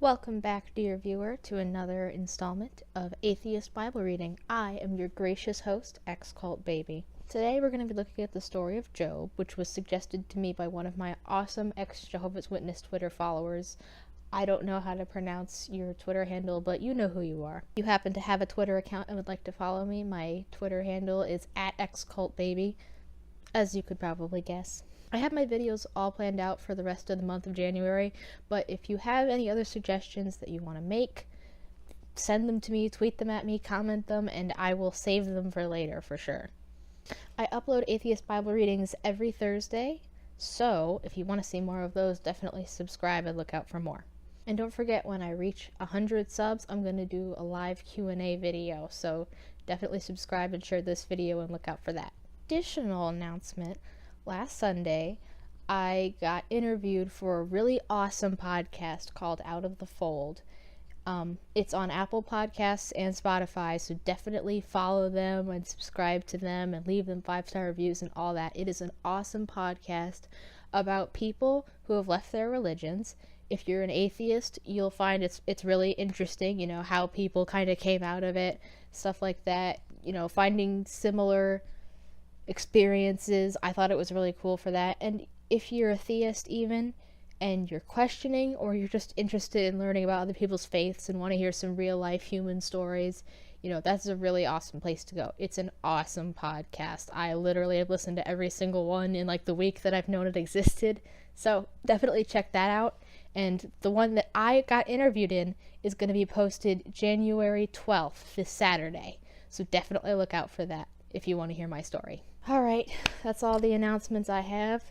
Welcome back, dear viewer, to another installment of Atheist Bible Reading. I am your gracious host, X-Cult Baby. Today we're going to be looking at the story of Job, which was suggested to me by one of my awesome ex-Jehovah's Witness Twitter followers. I don't know how to pronounce your Twitter handle, but you know who you are. If you happen to have a Twitter account and would like to follow me, my Twitter handle is @XCultBaby, as you could probably guess. I have my videos all planned out for the rest of the month of January, but if you have any other suggestions that you want to make, send them to me, tweet them at me, comment them, and I will save them for later for sure. I upload Atheist Bible Readings every Thursday, so if you want to see more of those, definitely subscribe and look out for more. And don't forget, when I reach 100 subs, I'm going to do a live Q&A video, so definitely subscribe and share this video and look out for that. Additional announcement. Last Sunday, I got interviewed for a really awesome podcast called Out of the Fold. It's on Apple Podcasts and Spotify, so definitely follow them and subscribe to them and leave them 5-star reviews and all that. It is an awesome podcast about people who have left their religions. If you're an atheist, you'll find it's really interesting, how people kind of came out of it, stuff like that, finding similar experiences. I thought it was really cool for that. And if you're a theist even, and you're questioning, or you're just interested in learning about other people's faiths and want to hear some real life human stories, that's a really awesome place to go. It's an awesome podcast. I literally have listened to every single one in the week that I've known it existed. So definitely check that out. And the one that I got interviewed in is going to be posted January 12th, this Saturday. So definitely look out for that if you want to hear my story. Alright, that's all the announcements I have.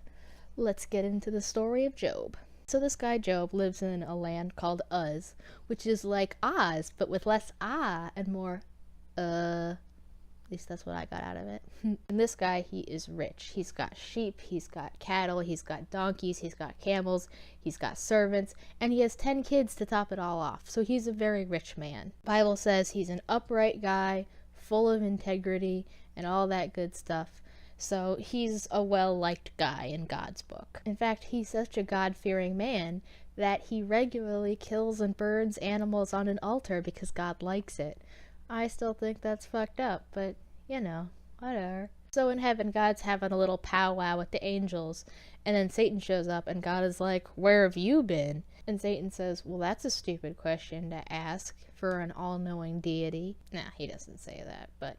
Let's get into the story of Job. So this guy Job lives in a land called Uz, which is like Oz, but with less ah and more at least that's what I got out of it. And this guy, he is rich. He's got sheep, he's got cattle, he's got donkeys, he's got camels, he's got servants, and he has 10 kids to top it all off. So he's a very rich man. Bible says he's an upright guy, full of integrity, and all that good stuff. So he's a well-liked guy in God's book. In fact, he's such a God-fearing man that he regularly kills and burns animals on an altar because God likes it. I still think that's fucked up, but, whatever. So in heaven, God's having a little powwow with the angels, and then Satan shows up, and God is like, "Where have you been?" And Satan says, "Well, that's a stupid question to ask for an all-knowing deity." Nah, he doesn't say that, but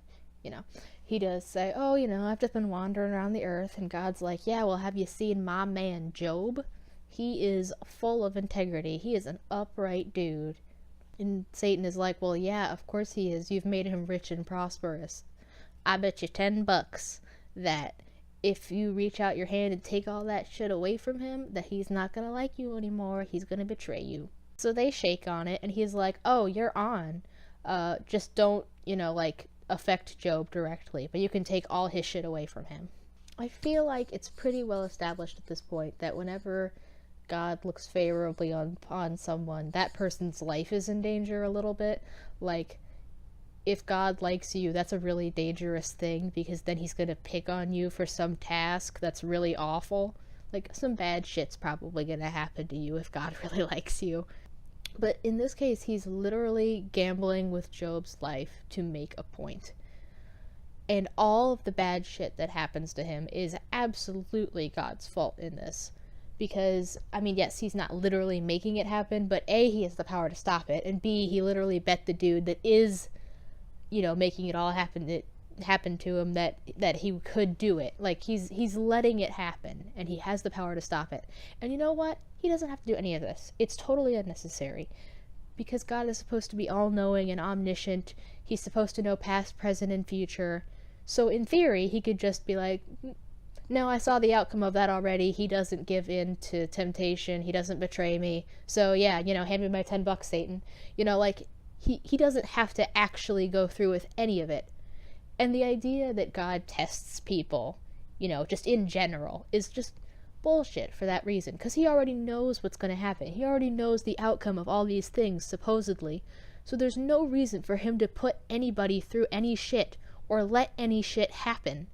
he does say, "Oh, I've just been wandering around the earth." And God's like, "Yeah, well, have you seen my man Job? He is full of integrity. He is an upright dude." And Satan is like, "Well, yeah, of course he is. You've made him rich and prosperous. I bet you $10 that if you reach out your hand and take all that shit away from him, that he's not gonna like you anymore. He's gonna betray you." So they shake on it, and he's like, "Oh, you're on. Just don't, affect Job directly, but you can take all his shit away from him." I feel like it's pretty well established at this point that whenever God looks favorably upon someone, that person's life is in danger a little bit. If God likes you, that's a really dangerous thing, because then he's gonna pick on you for some task that's really awful. Some bad shit's probably gonna happen to you if God really likes you. But in this case, he's literally gambling with Job's life to make a point. And all of the bad shit that happens to him is absolutely God's fault in this. Because, yes, he's not literally making it happen, but A, he has the power to stop it, and B, he literally bet the dude that is, making it all happen to him that he could do it. He's letting it happen, and he has the power to stop it. And you know what? He doesn't have to do any of this. It's totally unnecessary. Because God is supposed to be all-knowing and omniscient. He's supposed to know past, present, and future. So in theory, he could just be like, "No, I saw the outcome of that already. He doesn't give in to temptation. He doesn't betray me. So yeah, hand me my $10, Satan." He doesn't have to actually go through with any of it. And the idea that God tests people, just in general, is just bullshit for that reason. Because he already knows what's going to happen. He already knows the outcome of all these things, supposedly. So there's no reason for him to put anybody through any shit or let any shit happen.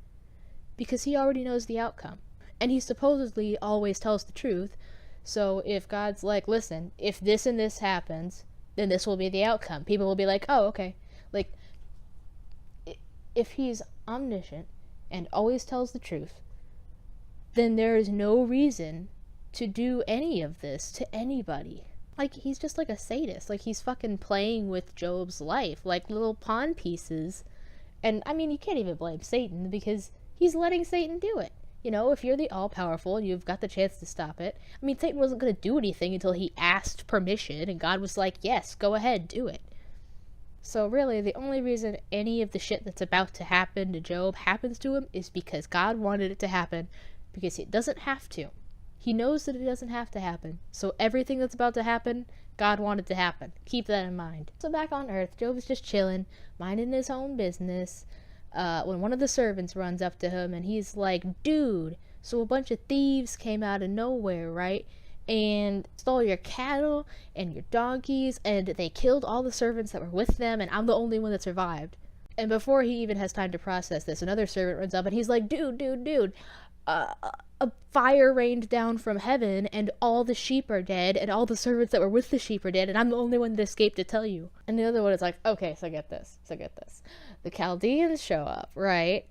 Because he already knows the outcome. And he supposedly always tells the truth. So if God's like, listen, if this and this happens, then this will be the outcome. People will be like, oh, okay. Like, if he's omniscient and always tells the truth, then there is no reason to do any of this to anybody. Like, he's just like a sadist. Like, he's fucking playing with Job's life, like little pawn pieces. And, I mean, you can't even blame Satan, because he's letting Satan do it. You know, if you're the all-powerful and you've got the chance to stop it. I mean, Satan wasn't going to do anything until he asked permission, and God was like, yes, go ahead, do it. So really, the only reason any of the shit that's about to happen to Job happens to him is because God wanted it to happen, because it doesn't have to. He knows that it doesn't have to happen. So everything that's about to happen, God wanted to happen. Keep that in mind. So back on Earth, Job is just chilling, minding his own business, when one of the servants runs up to him and he's like, dude, so a bunch of thieves came out of nowhere, right? And stole your cattle and your donkeys, and they killed all the servants that were with them, and I'm the only one that survived. And before he even has time to process this, another servant runs up and he's like, dude, a fire rained down from heaven, and all the sheep are dead, and all the servants that were with the sheep are dead, and I'm the only one that escaped to tell you. And the other one is like, okay, so get this. The Chaldeans show up, right?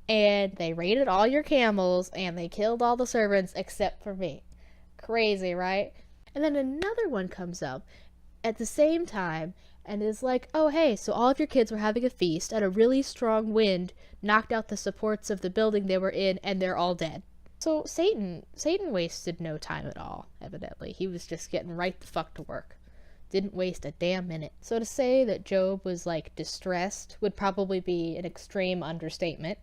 And they raided all your camels, and they killed all the servants except for me. Crazy, right? And then another one comes up at the same time and is like, oh hey, so all of your kids were having a feast, and a really strong wind knocked out the supports of the building they were in, and they're all dead. So Satan wasted no time at all, evidently. He was just getting right the fuck to work. Didn't waste a damn minute. So to say that Job was, like, distressed would probably be an extreme understatement.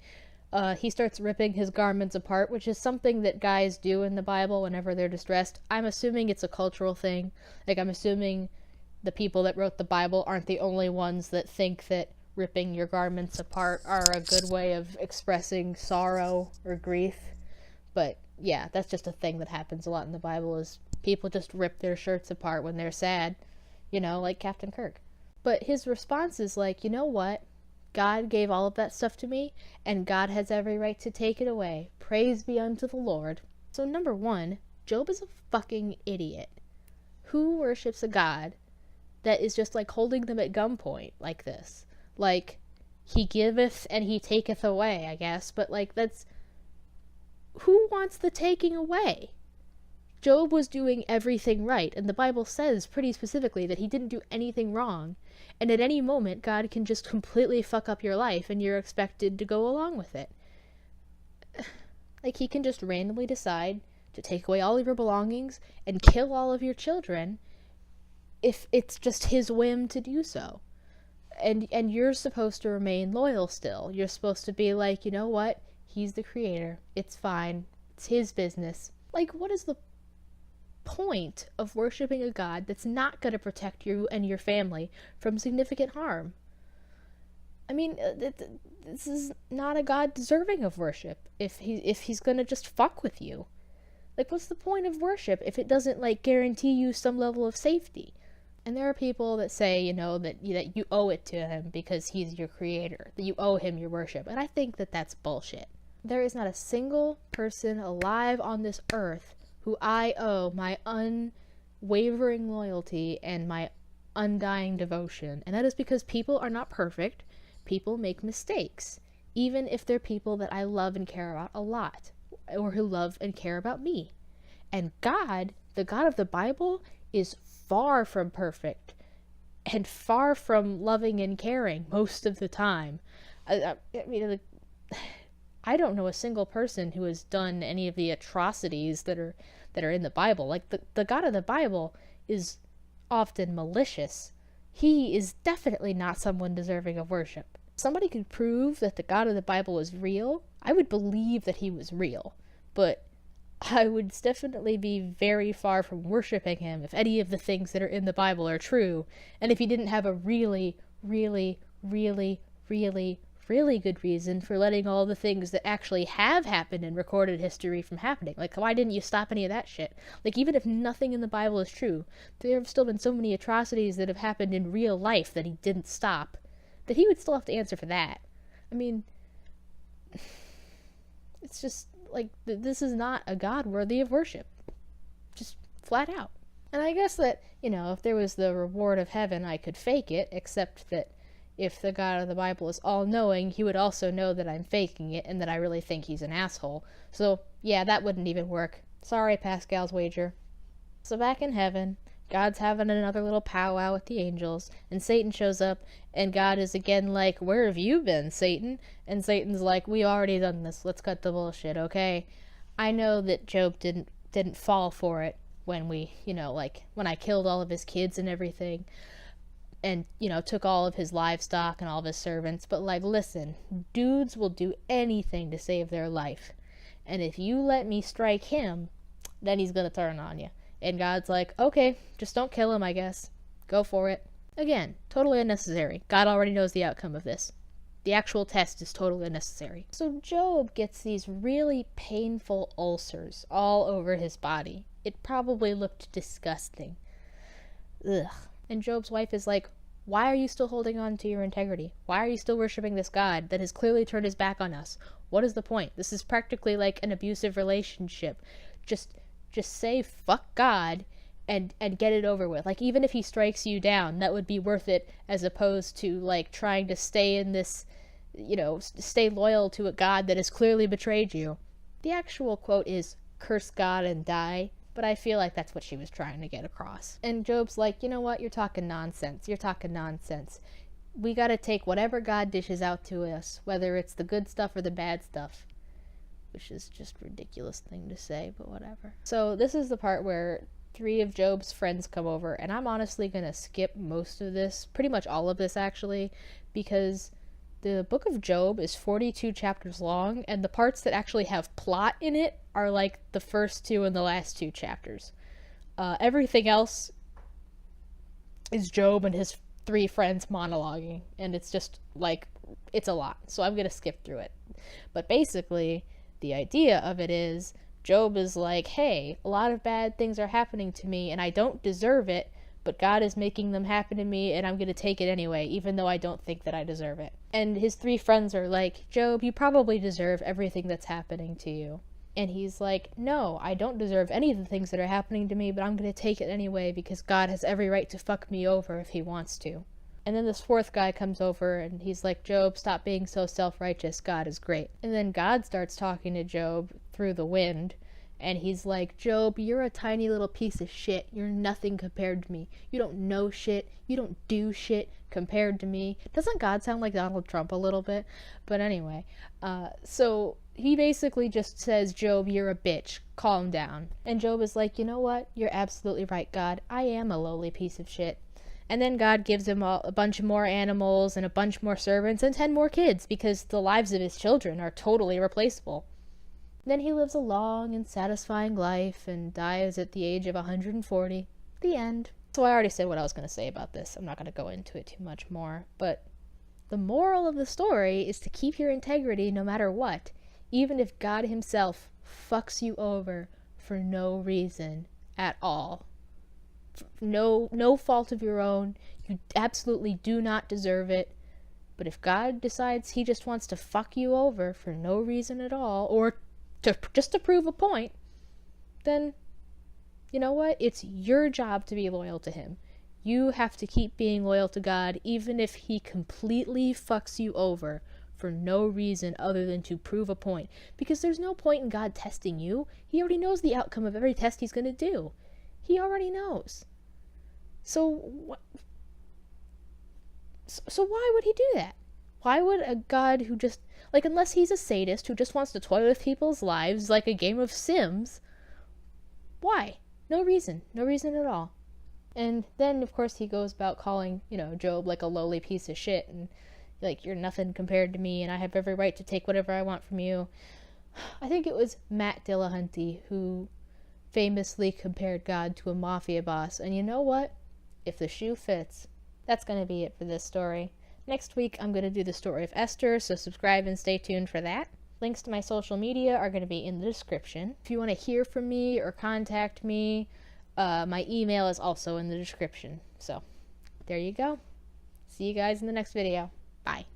He starts ripping his garments apart, which is something that guys do in the Bible whenever they're distressed. I'm assuming it's a cultural thing. Like, I'm assuming the people that wrote the Bible aren't the only ones that think that ripping your garments apart are a good way of expressing sorrow or grief. But, yeah, that's just a thing that happens a lot in the Bible, is people just rip their shirts apart when they're sad. You know, like Captain Kirk. But his response is like, you know what? God gave all of that stuff to me, and God has every right to take it away. Praise be unto the Lord. So number one, Job is a fucking idiot. Who worships a God that is just like holding them at gunpoint like this? Like, he giveth and he taketh away, I guess, but like, that's... Who wants the taking away? Job was doing everything right, and the Bible says pretty specifically that he didn't do anything wrong. And at any moment, God can just completely fuck up your life, and you're expected to go along with it. Like, he can just randomly decide to take away all of your belongings and kill all of your children if it's just his whim to do so. And you're supposed to remain loyal still. You're supposed to be like, you know what? He's the creator. It's fine. It's his business. Like, what is the point of worshiping a God that's not going to protect you and your family from significant harm? I mean, this is not a God deserving of worship if he's going to just fuck with you. Like, what's the point of worship if it doesn't, like, guarantee you some level of safety? And there are people that say, you know, that you owe it to him because he's your creator, that you owe him your worship. And I think that that's bullshit. There is not a single person alive on this earth who I owe my unwavering loyalty and my undying devotion. And that is because people are not perfect. People make mistakes, even if they're people that I love and care about a lot, or who love and care about me. And God, the God of the Bible, is far from perfect and far from loving and caring most of the time. I mean, I don't know a single person who has done any of the atrocities that are in the Bible. Like, the God of the Bible is often malicious. He is definitely not someone deserving of worship. If somebody could prove that the God of the Bible is real, I would believe that he was real. But I would definitely be very far from worshiping him if any of the things that are in the Bible are true, and if he didn't have a really, really, really, really, really good reason for letting all the things that actually have happened in recorded history from happening. Like, why didn't you stop any of that shit? Like, even if nothing in the Bible is true, there have still been so many atrocities that have happened in real life that he didn't stop, that he would still have to answer for that. I mean, it's just, like, this is not a God worthy of worship. Just flat out. And I guess that, if there was the reward of heaven, I could fake it, except that if the God of the Bible is all-knowing, he would also know that I'm faking it and that I really think he's an asshole. So, yeah, that wouldn't even work. Sorry, Pascal's wager. So back in heaven, God's having another little powwow with the angels, and Satan shows up, and God is again like, where have you been, Satan? And Satan's like, we already done this, let's cut the bullshit, okay? I know that Job didn't fall for it when we, when I killed all of his kids and everything, and, took all of his livestock and all of his servants, but, listen, dudes will do anything to save their life, and if you let me strike him, then he's gonna turn on you. And God's like, okay, just don't kill him, I guess. Go for it. Again, totally unnecessary. God already knows the outcome of this. The actual test is totally unnecessary. So Job gets these really painful ulcers all over his body. It probably looked disgusting. Ugh. And Job's wife is like, why are you still holding on to your integrity? Why are you still worshiping this God that has clearly turned his back on us? What is the point? This is practically like an abusive relationship. Just say fuck God and get it over with. Even if he strikes you down, that would be worth it, as opposed to trying to stay in this, stay loyal to a God that has clearly betrayed you. The actual quote is, curse God and die, but I feel like that's what she was trying to get across. And Job's like, you know what, you're talking nonsense. We gotta take whatever God dishes out to us, whether it's the good stuff or the bad stuff. Which is just a ridiculous thing to say, but whatever. So this is the part where 3 of Job's friends come over, and I'm honestly gonna skip most of this, pretty much all of this actually, because the book of Job is 42 chapters long, and the parts that actually have plot in it are the first 2 and the last 2 chapters. Everything else is Job and his 3 friends monologuing, and it's just it's a lot, so I'm gonna skip through it. But basically, the idea of it is, Job is like, hey, a lot of bad things are happening to me, and I don't deserve it, but God is making them happen to me, and I'm going to take it anyway, even though I don't think that I deserve it. And his 3 friends are like, Job, you probably deserve everything that's happening to you. And he's like, no, I don't deserve any of the things that are happening to me, but I'm going to take it anyway, because God has every right to fuck me over if he wants to. And then this 4th guy comes over, and he's like, Job, stop being so self-righteous. God is great. And then God starts talking to Job through the wind, and he's like, Job, you're a tiny little piece of shit. You're nothing compared to me. You don't know shit. You don't do shit compared to me. Doesn't God sound like Donald Trump a little bit? But anyway, so he basically just says, Job, you're a bitch. Calm down. And Job is like, you know what? You're absolutely right, God. I am a lowly piece of shit. And then God gives him a bunch more animals and a bunch more servants and 10 more kids, because the lives of his children are totally replaceable. Then he lives a long and satisfying life and dies at the age of 140. The end. So I already said what I was going to say about this. I'm not going to go into it too much more. But the moral of the story is to keep your integrity no matter what, even if God himself fucks you over for no reason at all. No fault of your own. You absolutely do not deserve it. But if God decides he just wants to fuck you over for no reason at all, or just to prove a point, then you know what? It's your job to be loyal to him. You have to keep being loyal to God, even if he completely fucks you over for no reason other than to prove a point. Because there's no point in God testing you. He already knows the outcome of every test he's going to do. He already knows. So why would he do that? Why would a God who just, unless he's a sadist who just wants to toy with people's lives like a game of Sims, why? No reason. No reason at all. And then, of course, he goes about calling, Job a lowly piece of shit, and you're nothing compared to me, and I have every right to take whatever I want from you. I think it was Matt Dillahunty who famously compared God to a mafia boss, and you know what? If the shoe fits. That's going to be it for this story. Next week, I'm going to do the story of Esther, so subscribe and stay tuned for that. Links to my social media are going to be in the description. If you want to hear from me or contact me, my email is also in the description. So, there you go. See you guys in the next video. Bye.